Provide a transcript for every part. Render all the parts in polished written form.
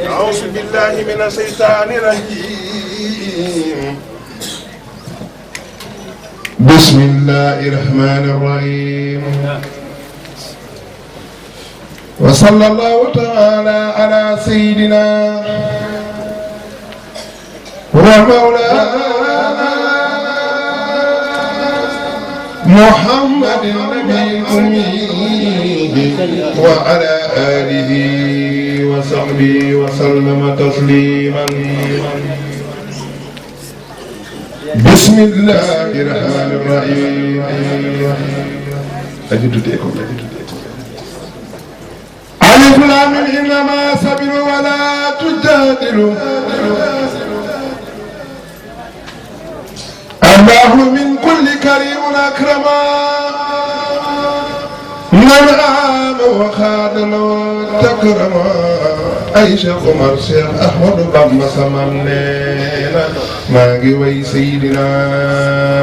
أعوذ بالله من الشيطان الرجيم بسم الله الرحمن الرحيم وصلى الله تعالى على سيدنا ومولانا محمد النبي الأمي وعلى آله وصحبه وسلم تسليما بسم الله الرحمن الرحيم ألف لام إنما صبروا ولا تجادلوا الله من كل كريم أكرما من آم وخادم تكرما أي شيخ عمر شيخ أحمد بام سمامنا ماغي وي سيدنا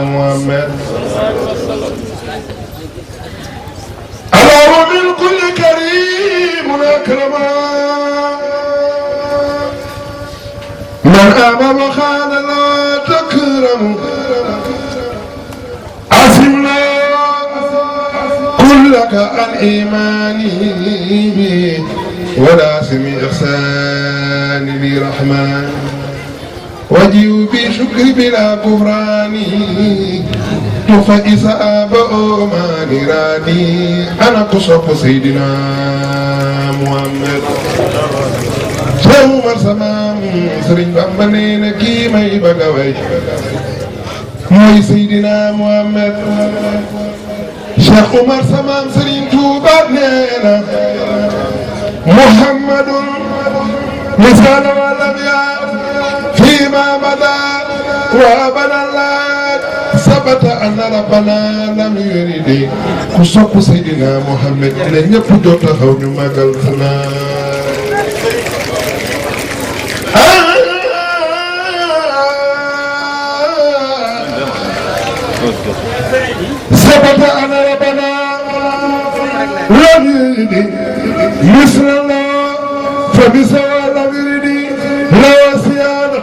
محمد الله من كل كريم أكرما من آم وخادم تكرم عزمنا كلك عن إيماني ولا سمي إحسان برحمن وجيو بشكر بلا كفران تفئس آباء ما نراني أنا قصف سيدنا محمد Umar Samam Serigne Bamba nee na kii may bëgg a way mooy Seydina Muhammad Cheikh Umar Samam Serigne Touba nee na Muhammadun misala wa lam ya fi ma bada wa abada la sabata anna rabbana lam yuridi ku sopp Seydina Muhammad ne ñëpp jot taxaw ñu magal xanaa ثبت أن ربنا لم يرد مثل الله فبسوى لم يرد لو الصيانة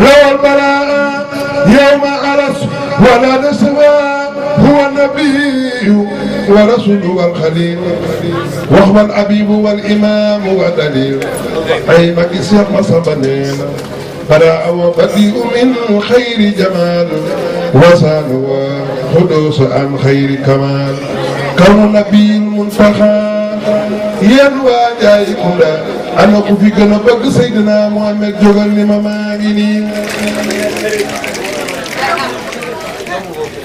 لو البلاء يوم عرس ولا نسوى هو النبي ورسول والخليل وهو الحبيب والإمام والدليل أي مكسر مصبنين براء وبديء من خير جمال وسان وحدوث عن خير كمال كون نبي المنتخى ينوى جاي كودا أنا كوفي كنا بق سيدنا محمد جوغل لما ماغيني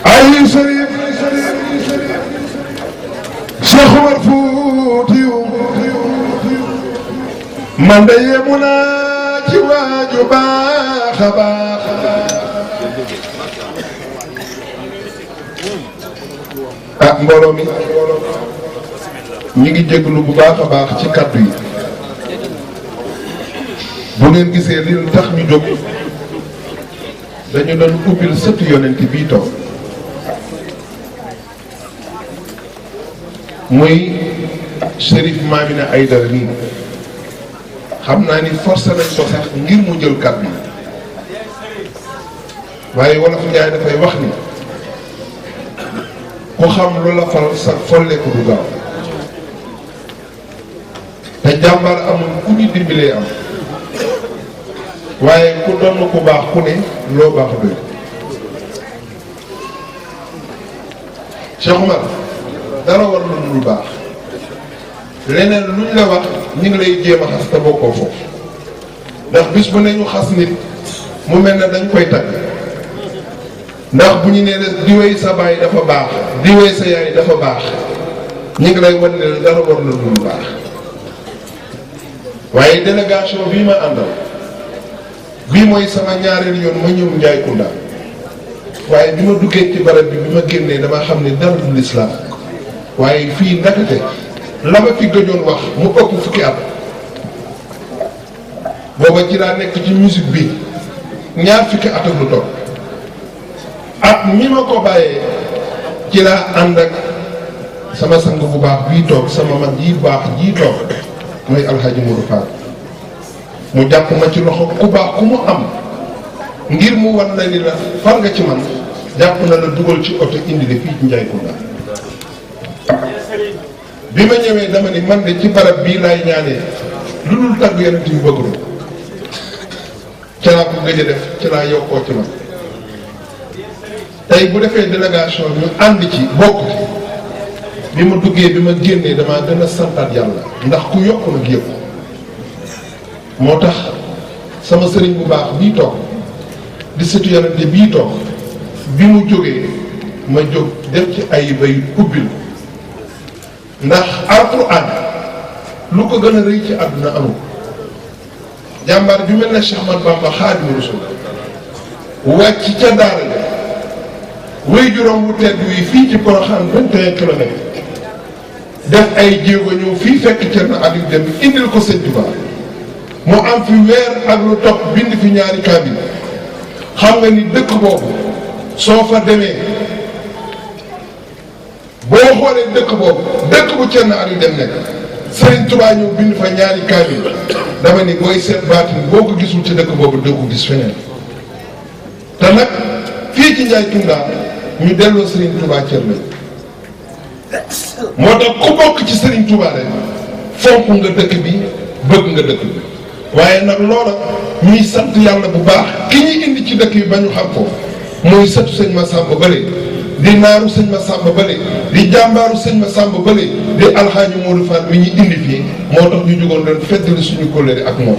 أي شريف شيخ مرفوتي من ديمنا جواج باخ باخ mbooloo mi ñu ngi jégalu bu baax a baax ci kaddu yi bu ngeen gisee li tax ñu jóg dañu doon ubbil sëtu yonent bii toog muy Chérif Mamina Aïdara nii xam naa ni forcé nañ ko sax ngir mu jël kaddu yi waaye wolof Njaay dafay wax ni ku xam lu la fal sax folleeku du gaaw te jàmbaar amul ku ñu dimbalee am waaye ku doon ku baax ku ne loo baax doy Cheikh Oumar dara war lu baax leneen luñ la wax ñu ngi lay jéem a xas te bokkoo foofu ndax bis bu ne ñu xas nit mu mel ne dañ koy tagg ndax bu ñu nee di wéy sa baay dafa baax di wéy sa yaay dafa baax ñu ngi lay wan ne dara war na lu baax waaye délégation bii ma àndal bii mooy sama ñaareel yoon ma ñëw Njaay Kunda waaye bi ma duggee ci barab bi ma génnee dama xam ne dara du lislaam waaye fii ndakate la ma fi gëjoon wax mu ëpp fukki at booba ci laa nekk ci musique bi ñaar fukki at ak lu topp at mi ma ko bàyyee ci laa ànd ak sama sang bu baax bii toog sama mag yi baax jii toog mooy alxaaji Modou Fall mu jàpp ma ci loxo ku baax ku mu am ngir mu wan la ni la far nga ci man jàpp na la dugal ci oto indi de fii ci Njaaykounda. bi ma ñëwee dama ni man de ci barab bii laay ñaanee lu dul tagg yonent bi bëgg ca laa ko gëj a def ci laa yokkoo ci man. tey bu defee délégation ñu ànd ci bokk ci bi ma duggee bi ma génnee damaa gën a santaat yàlla ndax ku yokk nag yëpp moo tax sama sëriñ bu baax bii toog di sëtu yonente bii toog bi mu jógee ma jóg def ci ay bay ubbil ndax alquran lu ko gën a rëy ci àdduna amul jàmbaar bi mel ne Cheikh Ahmadou Bamba Xaadimu Rasuul wàcc ca daara ja wéy juróom wu tedd wi fii ci Porokhane 21 kilomètres def ay jéego ñëw fii fekk Cerno Aliou dem indil ko Sëñ Tuubaa mu am fi weer ak lu topp bind fi ñaari kaamil xam nga ni dëkk boobu soo fa demee boo xoolee dëkk boobu dëkk bu Cerno Aliou dem nekk Sëriñ Tuubaa ñëw bind fa ñaari kaamil dama ni booy seet baatin boo ko gisul ci dëkk boobu doo ko gis feneen te nag fii ci Njaaykounda ñu delloo Serigne Touba Cerno moo tax ku bokk ci Serigne Touba rek fonk nga dëkk bi bëgg nga dëkk bi waaye nag loola ñuy sant yàlla bu baax ki ñuy indi ci dëkk bi ba ñu xam ko mooy sëtu sëñ Massamba Bale di naaru sëñ Massamba Bale di jàmbaaru sëñ Massamba Bale di alxaaji Modou Fall mi ñu indi fii moo tax ñu jógoon leen feddali suñu kóllëre ak moom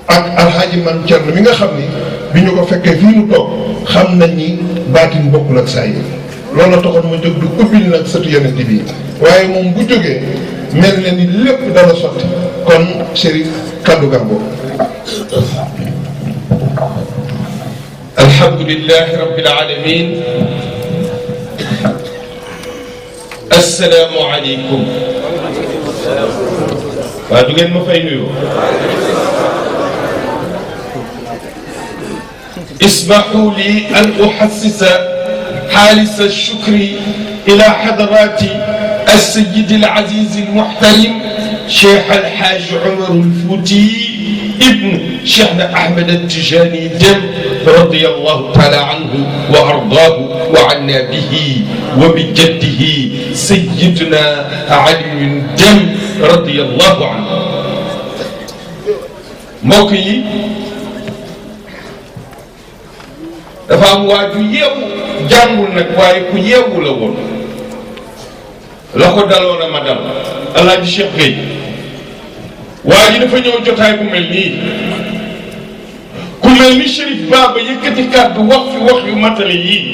ak alxaaji man Cerno mi nga xam ni bi ñu ko fekkee fii mu toog xam nañ ni baatin bokkul ak saa yi loolu la taxoon ma jóg du ubbil nag sëtu yonent bi waaye moom bu jógee mel na ni lépp dana sotti kon Chérif kaddu gàmboo. alhamdulillahi rabbil alamin assalaamu aleykum. waaw du ngeen ma fay nuyu. اسمحوا لي أن أحسس حالس الشكر إلى حضرات السيد العزيز المحترم شيخ الحاج عمر الفوتي ابن شيخنا أحمد التجاني دم رضي الله تعالى عنه وأرضاه وعنا به وبجده سيدنا علي دم رضي الله عنه. موكي dafa am waa ju yeewu jàngul nag waaye ku yeewu la woon la ko daloon a ma dal Alaaji Cheikh Gueye waa ji dafa ñëw jotaay bu mel nii ku mel ni Chérif Baba yëkkati kàddu wax fi wax yu matale yii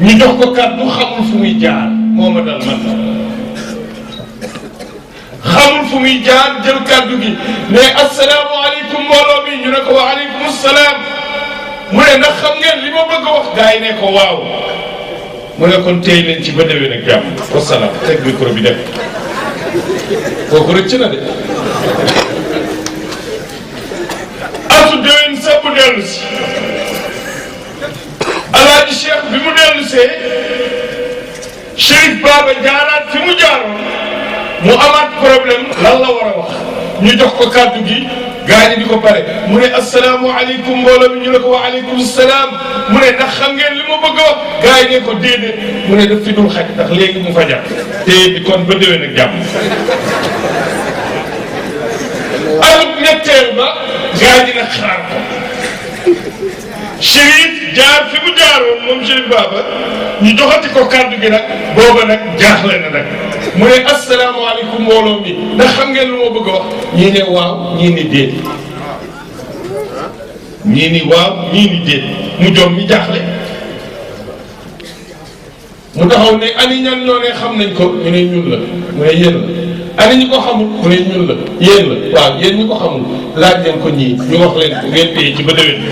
ñu jox ko kàddu xamul fu muy jaar moo ma dal man xamul fu muy jaar jël kàddu gi ne asalaamaaleykum mbooloo mi ñu ne ko wa aleykum salaam mu ne ndax xam ngeen li ma bëgg a wax gars yi ne ko waaw mu ne kon tey leen ci ba déwén ak jàmm wasalaam teg micro bi dem kooku rëcc na de atu déwén sa bu dellu si Alaaji Cheikh bi mu dellu see Chérif Baba jaaraat fi mu jaaroon mu amaat problème lan la war a wax ñu jox ko kàddu gi gaa ñi di ko pare mu ne asalaamaaleykum mbooloo mi ñu ne ko wa aleykum salaam mu ne ndax xam ngeen li ma bëgg a wax gaa yi ne ko déedéet mu ne daf fi dul xaj ndax léegi mu fajar te bi kon ba déwén ak jàmm. alub ñetteel ba gaa ñi nag xaar ko Chérif jaar fi mu jaaroon moom Chérif Baba ñu joxati ko kàddu gi nag booba nag jaaxle na nag. mu ne asalaamaaleykum mbooloo mi ndax xam ngeen lu ma bëgg a wax ñii ne waaw ñii ni déet ñii ni waaw ñii ni déet mu jom mi jaaxle mu taxaw ne ani ñan ñoo ne xam nañ ko ñu ne ñun la mu ne yéen la ani ñi ko xamul mu ne ñun la yéen la waaw yéen ñi ko xamul laaj leen ko ñii ñu wax leen ko ngeen téye ci ba déwén.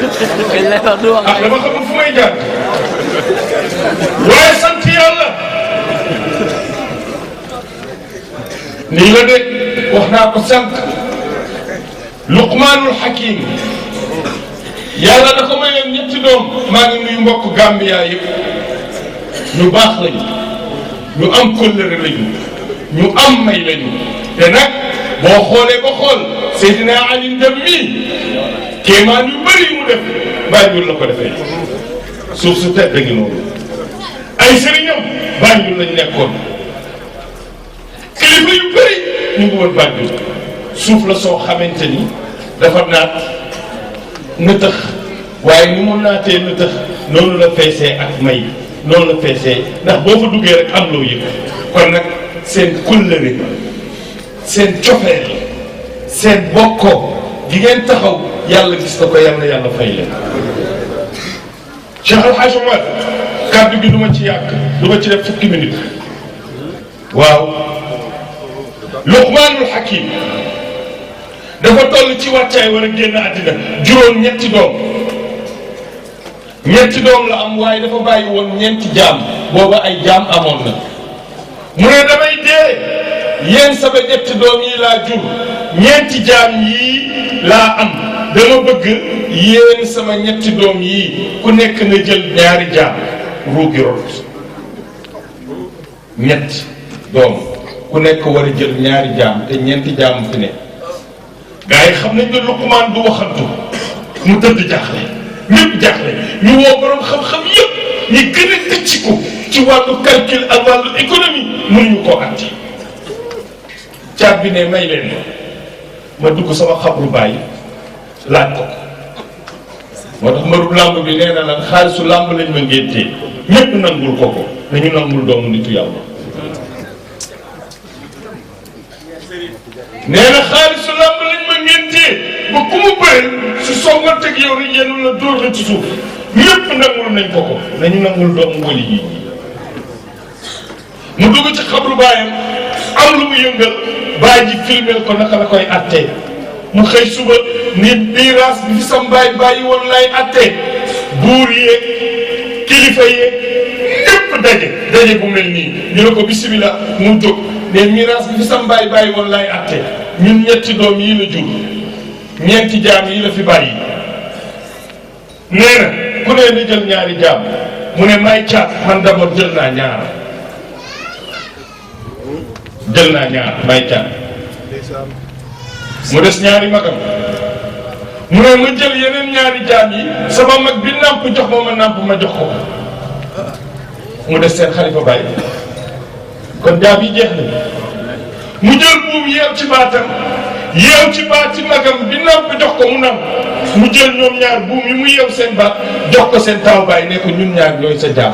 ah dama xamul fu may jaar waaye sant yàlla nii la de wax naa ko sànq Luqmaanul Hakim yàlla da ko mayoon ñetti doom maa ngi nuyu mbokk Gambia yëpp ñu baax lañu ñu am kóllëre lañu ñu am may lañu te nag boo xoolee ba xool Seydina Ali Dem mii kéemaan yu bëri yu mu def Banjul la ko defee suuf su tedd ngi noonu ay sëriñam Banjul lañ nekkoon kilifa yu bëri ñu ngi woon Banjul suuf la soo xamante ni dafa naat nëtëx waaye ni mu naatee nëtëx noonu la feesee ak may noonu la feesee ndax boo fa duggee rek am loo yëg kon nag seen kóllëre seen cofeel seen bokkoo gi ngeen taxaw yàlla gis na ko yàlla fay leen. Cheikh El Hadj Omar kàddu gi du ma ci yàgg du ma ci def fukki minute waaw Luqmaanul Hakim dafa toll ci wàccaay war a génn àddina juróom ñetti doom la am waaye dafa bàyyi woon ñeenti jaam booba ay jaam amoon na mu ne damay dee yéen sama ñetti doom yi laa jur ñeenti jaam yii laa am dama bëgg yéen sama ñetti doom yii ku nekk na jël ñaari jaam ruugi rot ñetti doom ku nekk war a jël ñaari jaam te ñeenti jaam fi ne gaa yi xam nañ ne Luqmaan du waxantu mu tëdd jaaxle ñëpp jaaxle ñu woo borom xam-xam yëpp ñi gën a tëcciku ci wàllu calcul ak wàllu économie mënuñu koo atti caat bi ne may leen ma dugg sama xabru bàyyi laaj ko moo tax marub làmb bi nee na lan xaalisu làmb lañ ma ngéntee ñëpp nangul ko dañu nangul doomu nitu yàlla nee na xaalisu làmb lañ ma ngéntee ba ku mu bëri su songanteeg yow rek yéen la dóor la ci suuf ñëpp nangul nañ ko nañu nangul doomu wali yi mu dugg ci xabru baayam am lu mu yëngal baay ji filmel ko naka la koy attee mu xëy suba nit biiraas bi fi sam baay bàyyi woon lay attee buur yeeg kilifa yeeg ñëpp daje bu mel nii ñu ne ko bisimilah mu jóg ne miraas bi fi sam baay bàyyi woon lay attee ñun ñetti doom yi la jur ñeenti jaam yi la fi bàyyi nee na ku ne ni jël ñaari jaam mu ne may caat man d'abord jël naa ñaar may caat mu des ñaari magam mu ne ma jël yeneen ñaari jaam yi sama mag bi nàmp jox ma nàmp ma jox ko mu des seen xalifa bàyyi kon jaam yi jeex na mu jël buum yeew ci baatam yeew ci baat ci magam bi nàmp jox ko mu nàmp mu jël ñoom ñaar buum yi mu yeew seen baat jox ko seen taaw bàyyi ne ko ñun ñaar ñooy sa jaam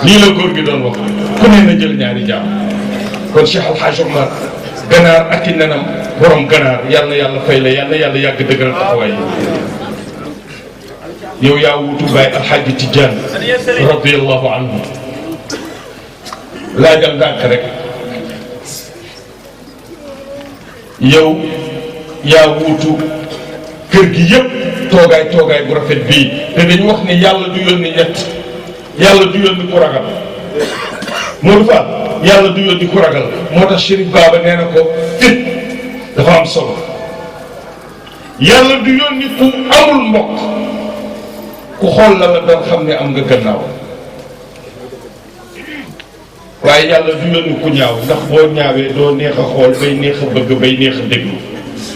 lii la góor gi doon wax ku ne na jël ñaari jaam kon Cheikh El Hadj Omar ganaar ak i nenam borom ganaar yàlla fay la yàlla yàgg dëgëral taxawaay yow yaa wuutu Baay Alxaaji Tijaan radiyallahu anhu laajal ndànk rek yow yaa wuutu kër gi yëpp toogaay bu rafet bii te dañu wax ne yàlla du yónni ñett yàlla du yónni ku ragal Modou Fall yàlla du yónni ku ragal moo tax Chérif Baba nee na ko fit dafa am solo yàlla du yónni ku amul mbokk ku xool la doon xam ne am nga gannaaw waaye yàlla du yónni ku ñaaw ndax boo ñaawee doo neex a xool bay neex a bëgg bay neex a déglu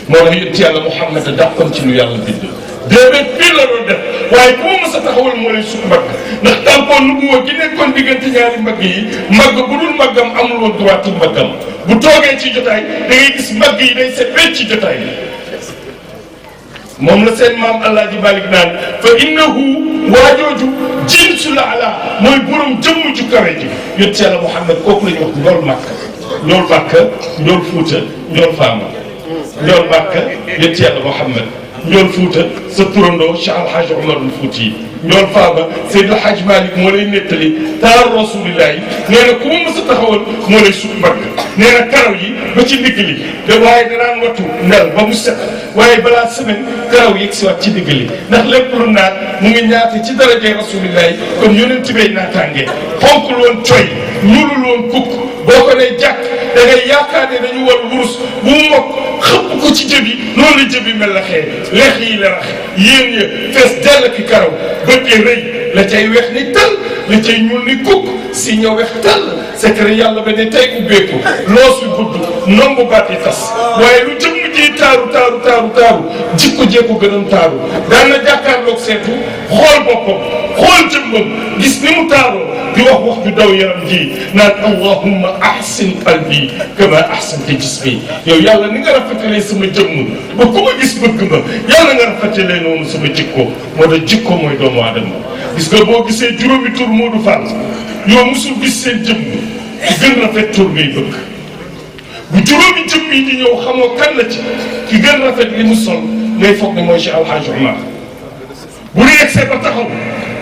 moo tax yonent yàlla Muhammad dàqoon ci lu yàlla bind déedéet fii la doon def waaye ku ma mës a taxawal moo lay sukk mbagg ndax tampoon nu mu woo gi nekkoon diggante ñaari mbagg yi mbagg bu dul mbaggam amul woon droit ci mbaggam bu toogee ci jotaay da ngay gis mbagg yi day set wecc ci jotaay bi moom la seen maam Alaaji Malik naan fa innahu waajooju jinsu la ala mooy borom jëmm ju kawe ji yonent yàlla Muhammad kooku la ñuy wax njool Màkka njool Màkka njool Fuuta njool Faama njool Màkka yonent yàlla Muhammad njool Fuuta sa turandoo Cheikh Al Hadj Omar al Fouti njool Faama Seydil Hadj Malick moo lay nettali taar rasulillahi nee na ku mu mës a taxawal moo lay sukk mbagg nee na karaw yi ba ci ndigg li te waaye danaan wattu ndel ba mu set waaye balaa semaine karaw yegg si waat ci ndigg li ndax lépp lu naat mu ngi ñaate ci darajay rasulillahi kon yonent bay naataange xonkul woon coy ñuulul woon kukk boo ko nee jàkk da ngay yaakaar ne dañu war wurus bu mu mokk xëpp ko ci jëbi noonu la jëbi mel la xee lex yi la rax yéen ya fees dell ki karaw bët yi rëy la cay weex ni tal la cay ñuul ni kukk si ñëw weex tal secret yàlla ba ne tey ubbeeku loos wi gudd nombu baat yi tas waaye lu jëmm ji taaru jikko jee ko gënoon taaru daan na jàkkaarloog seetu xool boppam xool jëmmam gis ni mu taaroo di wax ju daw yaram ji naan allahumma ahsin qalbi kama ahsanta jismi yow yàlla ni nga rafetalee sama jëmm ba ku ma gis bëgg ma yàlla nga rafetalee noonu sama jikko moo tax jikko mooy doomu aadama gis nga boo gisee juróomi tur Modou Fall yow musul gis seen jëmm ki gën rafet tur ngay bëgg bu juróomi jëmm yi di ñëw xamoo kan la ci ki gën rafet li mu sol ngay foog ne mooy Cheikh Al Hadj Omar bu ñu yegsee ba taxaw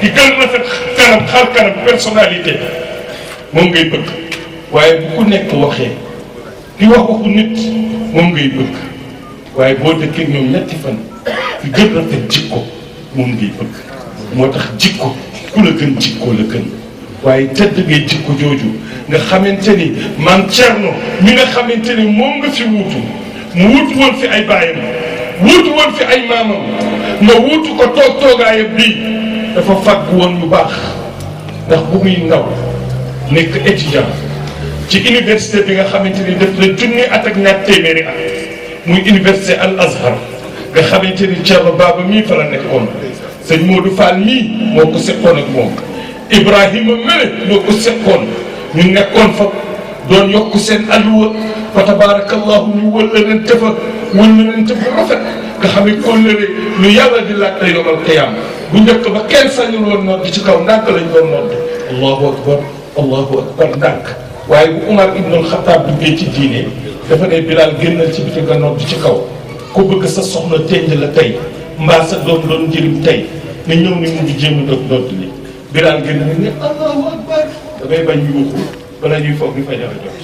ki gën rafet kanam xar kanam personnalité moom ngay bëgg waaye bu ku nekk waxee ki wax waxu nit moom ngay bëgg waaye boo dëkkee ñoom ñetti fan ki gën rafet jikko moom ngay bëgg moo tax jikko ku la gën jikko la gën waaye tëdd ngay jikko jooju nga xamante ni maam Thierno mi nga xamante ni moom nga fi wuutu mu wuutu woon fi ay baayam wuutu woon fi ay maamam nga wuutu ko toogaayam bii dafa fàgg woon yu baax ndax bu muy ndaw nekk étudiant ci université bi nga xamante ni def na junni at ak ñaar téeméeri at muy université Al Azhar nga xamante ni Thierno Baba mii fa la nekkoon sëñ Modou Fall mii moo ko seqoon ak moom Ibrahima Mele moo ko seqoon ñu nekkoon fa doon yokk seen alluwa fa tabarakallahu ñu wëllalante fa rafet nga xam ne kóllëre lu yàlla di laaj lay yomal qiyaam bu njëkk ba kenn sañul woon nodd ci kaw ndànk lañ doon nodd allahu akbar ndànk waaye bu Umar ibnul Xataab duggee ci diine dafa ne Bilaal génnal ci biti nga nodd ci kaw ku bëgg sa soxna tënj la tey mbaa sa doon njëriñ tey nga ñëw ni mu ngi jéem a dog nodd li Bilaal génn na ne allahu akbar dafay bañ yuuxu bala ñuy foog ni fajar a jot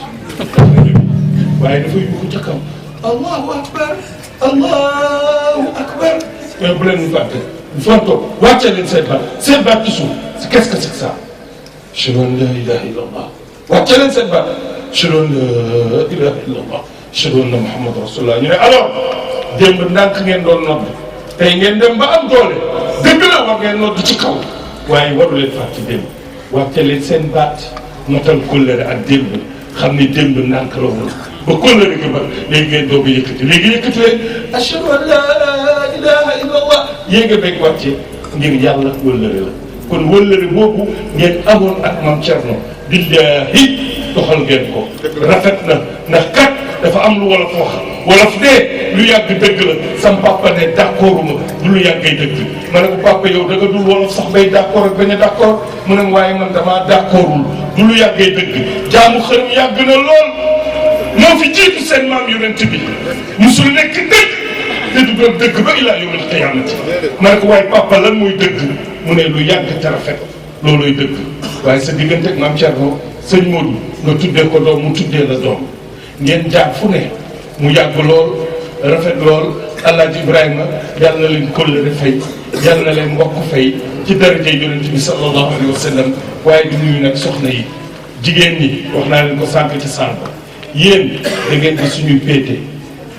waaye dafa yuuxu ca kaw allahu akbar mais bu leen ñu fàtte fonto wàcce leen seen baat ci suuf qu'est-ce que c'est ça ashhadu an la ilaha illa allah wàcce leen seen baat ashhadu an la ilaha illa allah ashhadu anna muhammad rasulullah ñu ne alors démb ndànk ngeen doon nodd tey ngeen dem ba am doole dëgg la war ngeen nodd ci kaw waaye waru leen fàtte démb wàcce leen seen baat notal kóllëre ak démb xam ni démb ndànk la woon ba kóllëre gi ba léegi ngeen doog a yëkkati léegi yëkkati leen ashhadu an la ilaha illa allah yéega beeg wàcce ngir yàlla wëllëre la kon wëllëre boobu ngeen amoon ak Mame Thierno billahi doxal ngeen ko rafet na ndax kat dafa am lu wolof wax wolof de lu yàgg dëgg la sam papa ne d'accord ma du lu yàggay dëgg ma ne ko papa yow da nga dul wolof sax bay d'accord ak bañ a d'accord mu ne waaye man damaa d'accordul du lu yàggay dëgg jaamu xërëm yàgg na lool moo fi jiitu seen maam yonent bi musul nekk dëgg te du doon dëgg ba ilaa yawmil qiyaamati ma ne ko waaye papa lan mooy dëgg mu ne lu yàgg te rafet looloy dëgg waaye sa diggante ak Mame Thierno sëñ Modou nga tuddee ko doom mu tuddee la doom ngeen jaar fu ne mu yàgg lool rafet lool Alaaji Ibrahima yàlla na leen kóllëre fay yàlla na leen mbokk fay ci daraja yonent bi sallallahu alayhi wa sallam waaye di nuyu nag soxna yi jigéen ñi wax naa leen ko sànq ci sànq yéen da ngeen di suñuy péete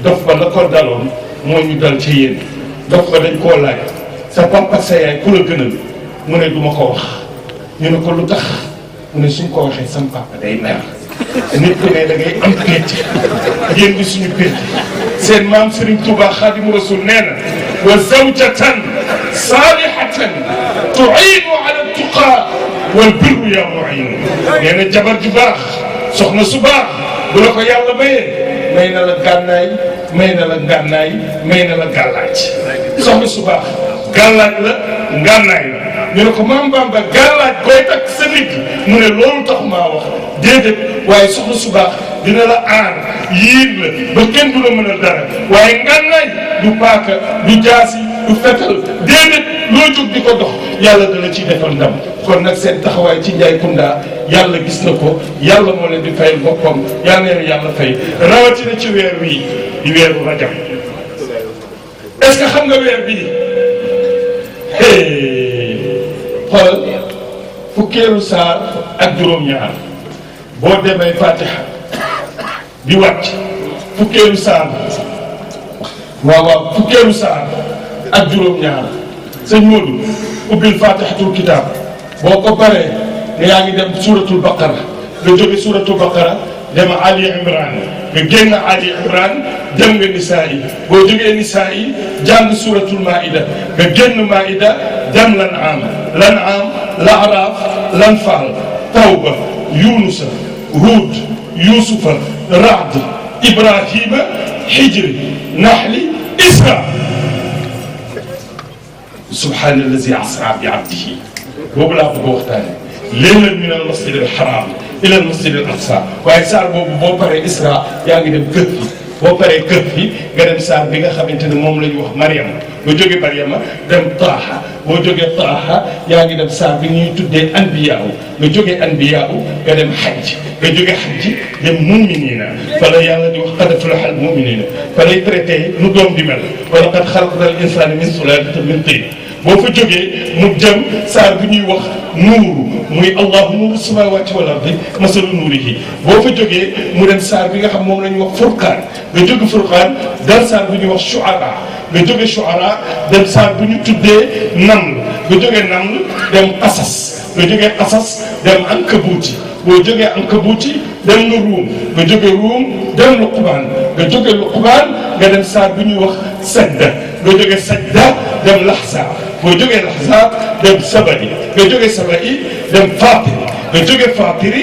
dof ba la ko daloon moo ñu dal ci yéen dof ba dañ koo laaj sa papa ak sa yaay ku la gënal mu ne du ma ko wax ñu ne ko lu tax mu ne suñ ko waxee sam papa day mer nit ku ne da ngay am péete yéen di suñu péete seen maam Serigne Touba Khadimu Rasul nee na wa zawjatan salihatan tu'inu ala tuqa wal birru ya mu'in nee na jabar ju baax soxna su baax bu la ko yàlla mayee may na la gànnaay may na la ngànnaay may na la gàllaaj soxna su baax gàllaaj la ngànnaay la ñu ne ko maam Bamba gàllaaj booy takk sa nit mu ne loolu tax maa wax déedéet waaye soxna su baax dina la aar yiir la ba kenn du la mën a dara waaye ngànnaay du paaka du jaasi du fetal déedéet loo jóg di ko dox yàlla dana ci defal ndam kon nag seen taxawaay ci Njaay Kunda yàlla gis na ko yàlla moo leen di fayal boppam yal na leen yàlla fay rawatina ci weer wii di weeru rajab est-ce que xam nga weer bii xoolal fukkeelu saar ak juróom-ñaar boo demee Fatiha di wàcc fukkeelu saar waaw waaw fukkeelu saar ak juróom-ñaar sëñ Modou ubbil fatihatul kitab boo ko paree ne yaa ngi dem suratul baqara nga jóge suratul baqara dem Ali Imran nga génn Ali Imran dem nga nisaa yi boo jógee nisaa yi jàng suratul maida nga génn maida dem lan'am la'raaf lanfaal tawba yunusa huud yusufa raad ibrahima hijri nahli isra subhaana allazi asra bi abdihi boobu laa bëgg a waxtaane laylan min al masjid al haram ila al masjid al aqsa waaye saar boobu boo paree isra yaa ngi dem kër gi boo paree kër gi nga dem saar bi nga xamante ne moom la ñu wax Mariam boo jógee Mariama dem Taaha boo jógee Taaha yaa ngi dem saar bi ñuy tuddee anbiyaaw nga jógee anbiyaaw nga dem xajj nga jógee xajj dem muminina fa la yàlla di wax qad aflaha al muminina fa lay traité nu doom di mel wa laqad xalaqna al insana min sulalatin min tin boo fa jógee mu jëm saar bi ñuy wax nuuru muy allahu nuuru samawati wal ardi masalu nuurihi boo fa jógee mu dem saar bi nga xam moom la ñuy wax furqaan nga jóge furqaan dal saar bi ñuy wax shuara nga jóge shuara dem saar bu ñu tuddee naml nga jóge naml dem qasas nga jóge qasas dem ankabuuti boo jógee ankabuuti dem nga ruum nga jóge ruum dem luqmaan nga jóge luqmaan nga dem saar bi ñuy wax sajda nga jóge sajda dem laxsa boo jógee laxsa dem saba'i nga jóge saba'i dem fatiri nga jóge fatiri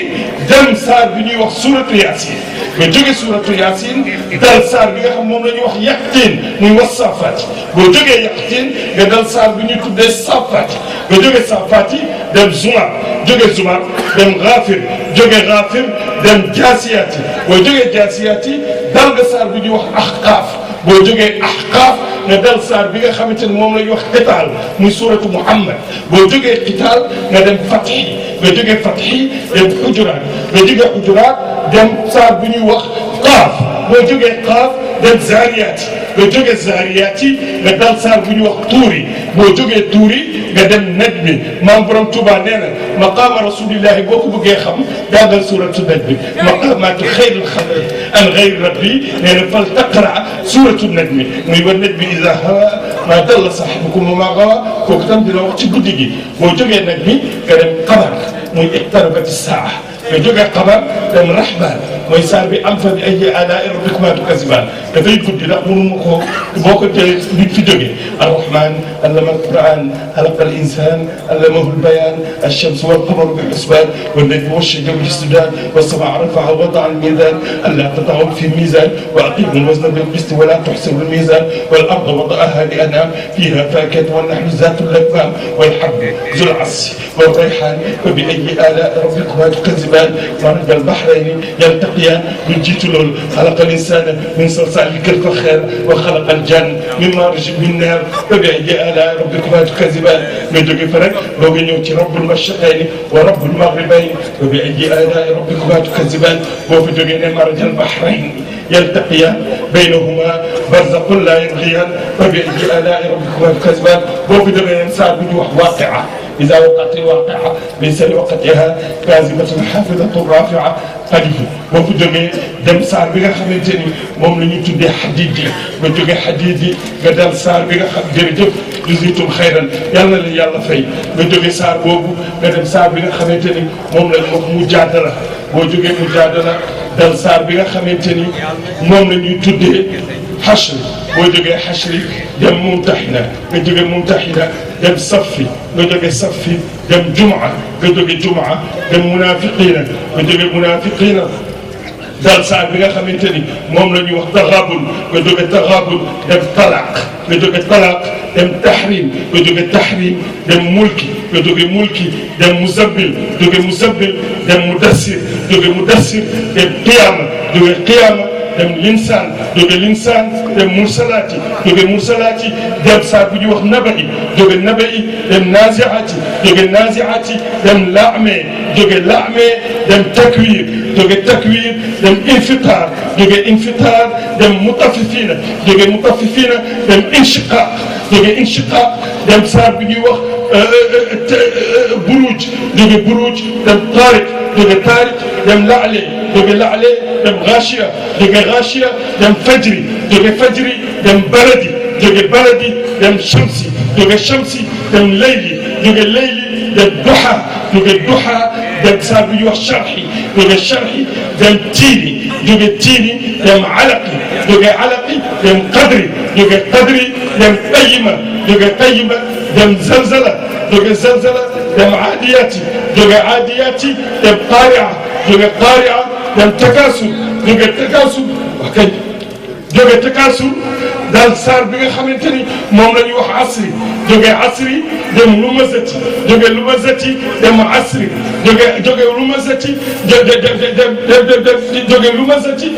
dem saar bi ñuy wax suratu yaasin nga jóge suratu yaasin dal saar bi nga xam moom la ñuy wax yaqtiin muy wassafaati boo jógee yaqtiin nga dal saar bi ñuy tuddee safaati nga jóge safaati dem zumar jóge zumar dem gaafir jóge gaafir dem jaasiyaati boo jógee jaasiyaati dal nga saar bi ñuy wax ahqaaf boo jógee ahqaaf nga dal saar bi nga xamante ne moom la ñuy wax qitaal muy suratu muhammad boo jógee qitaal nga dem fatxi nga jógee fatxi dem xujuraat nga jógee xujuraat dem saar bi ñuy wax qaaf boo jógee qaaf dem zaariyaati nga jógee zaariyaati nga dal saar bi ñuy wax tuuri boo jógee tuuri nga dem najmi maam borom Tuuba nee na maqaama rasulillahi boo ko bëggee xam jàngal suratu najmi maqaamaatu xayril xalqi an xayri rabbi nee na fal taqra suratu najmi muy wa najmi iza hawa ma dalla saahibukum wa ma gawa kooku tam dina wax ci guddi gi boo jógee najmi nga dem qamar muy iqtarabati saa nga jógee qamar dem rahman mooy saar bi am fa bi ayyi aalaa'i rabbikumaa tukazzibaan dafay guddi ndax mënu ma ko boo ko jëlee nit fi jógee arrahman allama alquran xalaqa al insan allamahu albayan alchamsu walqamaru bi xusbaan wannajmu walshajaru yasjudaan wassamaa rafaaha wa wada'a almizan allaa tatghaw fi lmizan wa aqiimu alwazna bilqisti wa laa tuxsiru almizan wal arda wada'aha li anaam fiiha faakihatu wannahlu zaatu lakmaam walhabbu zul asfi والريحان فبأي آلاء ربكما تكذبان مرج البحرين يلتقيان من جيت لول خلق الإنسان من صلصال كالفخار وخلق الجن من مارج من نار فبأي آلاء ربكما تكذبان من jóge fa rek dooga ñëw ci rabbul mashriqayni wa rabbul maghribayni فبأي آلاء ربكما تكذبان boo fa jógee ne مرج البحرين يلتقيان بينهما برزق لا يبغيان فبأي آلاء ربكما تكذبان boo fa jógee ne saar bu ñu wax waaqi'a إذا وقعت الواقعة ليس لوقتها كاذبة حافظة رافعة قدير boo fa jógee dem saar bi nga xamante ni moom la ñuy tuddee xadiid yi nga jógee xadiid yi nga dal saar bi nga xam jërëjëf juzitum xayran yàlla la yàlla fay nga jógee saar boobu nga dem saar bi nga xamante ni moom la ñu wax mujaadala boo jógee mujaadala dal saar bi nga xamante ni moom la ñuy tuddee xashr boo jógee xashri dem mumtaxina nga jógee mumtaxina dem safi nga jógee safi dem jumaa nga jógee jumaa dem munafiqina nga jógee munafiqina dal saar bi nga xamante ni moom la ñuy wax taxaabul nga jógee taxaabul dem talaaq nga jógee talaaq dem tahrim nga jógee tahrim dem mulki nga jógee mulki dem muzabbil jógee muzabbil dem mudassir jógee mudassir dem qiyaama jógee qiyaama dem linsaan jóge linsaan dem mursalaati jóge mursalaati dem saar bu ñuy wax naba'i jóge naba'i dem naazi'aati jóge naazi'aati dem laame jóge laame dem takwir jóge takwir dem infitaar jóge infitaar dem mutaffifina jóge mutaffifina dem inshiqaaq jóge inshiqaaq dem saar bu ñuy wax buruj jóge buruj dem taariq jóge taariq dem laale jóge laale dem gaashiya jóge gaashiya dem fajri jóge fajri dem baladi jóge baladi dem shamsi jóge shamsi dem layli jóge layli dem duha jóge duha dem saa bu ñuy wax sharxi jóge sharxi dem tiini jóge tiini dem alaqi jóge alaqi dem qadri jóge qadri dem qayima jóge qayima dem zalzala jóge zalzala dem aadiyati jóge aadiyati dem qaria jóge qaria dem takasur jóge takasur ok jóge takasur daal saar bi nga xamante ni moom la ñuy wax asri jóge asri dem lumazati jóge lumazati dem asri jóge lumazati jóge lumazati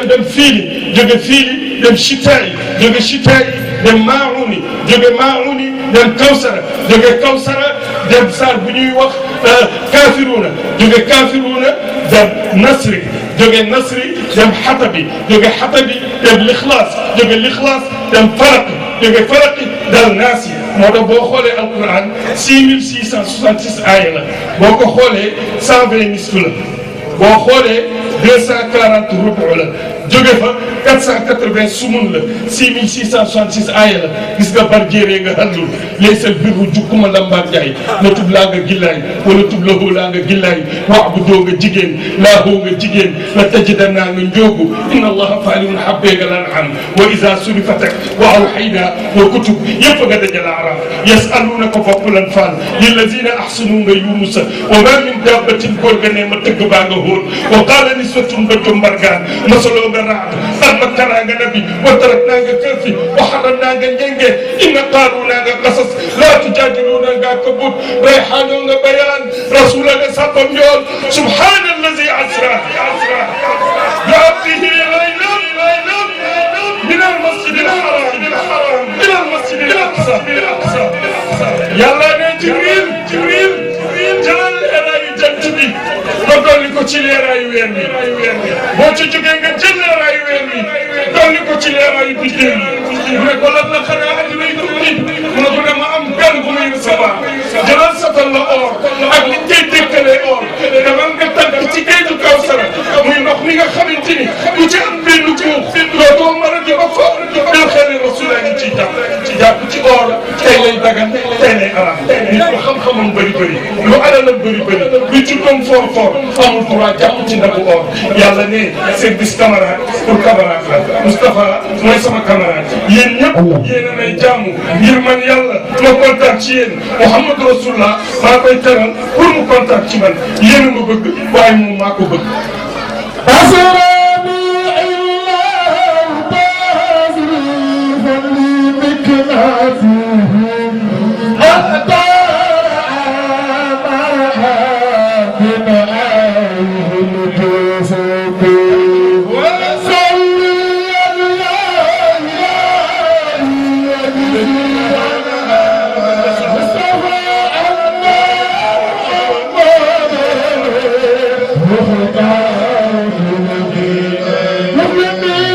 dem fiili jóge fiili dem shitaayi jóge shitaayi dem mauni jóge mauni dem kawsara jóge kawsara dem saar bu ñuy wax kaafiruuna jóge kaafiruuna dem nasri jóge nasri dem xatabi jóge xatabi dem lixlaas jóge lixlaas dem faraqi jóge faraqi dal naasi moo tax boo xoolee alquran 6666 aaya la boo ko xoolee 120 nisf la boo xoolee 240 rubu la jóge fa 480 sumun la 6666 aaya la gis nga bar jéeree nga handul laysal birru jukkuma lambaar jaay na tub laa nga gillaay wala tub lahoo laa nga gillaay wax bu doo nga jigéen laahoo nga jigéen la tajidanaa nga njóogu inna allaha faalihun habbee nga lan am wa isa surifatak wa awxayna wa kutub yëpp nga dajala arab yasalunaka bopp lan faal lillazina ahsanu nga yunusa wa ma min dabbatin góor nga ne ma tëgg baa nga hóor wa qaala niswatun ba jombargaan masaloo nga raad ak bakkaraa nga nabi wa tarak naa nga kër fi wa xaram naa nga njenge inna qaalu naa nga qasas laa tujaadiluuna nga kabut rayxaanoo nga bayaan rasula nga sàppam njool subhaana allazi asra bi abdihi laylan min almasjidi alharam ila almasjidi alaqsa yàlla ne jibril jëlal leeraayu jant bi nga dolli ko ci leeraayu weer wi boo ci jógee nga jël leeraayu weer wi dolli ko ci leeraayu biddéew yi mu ne ko lan la xanaa addinay tukki mu ne ko dama am gan bu muy recevoir jëlal satal la or ak li koy dékkalee or demal nga tàgg ci géeju Kawsara muy ndox mi nga xamante ni ku ci am benn guux dootoo mën a jóg fa bil xeeri rasulaa ngi ciy jàpp ci or tey lay dagan tey lay araam nit ko xam-xamam bëri lu alalam bëri lu ci doon fort amul droit jàpp ci ndabu or yàlla ne service camarade pour camarade la Moustapha mooy sama camarade yéen ñëpp yéen a may jaamu ngir man yàlla ma kontaan ci yéen Mouhamadou Rasulullah maa koy teral pour mu kontaan ci man yéen a ma bëgg waaye moom maa ko bëgg حتى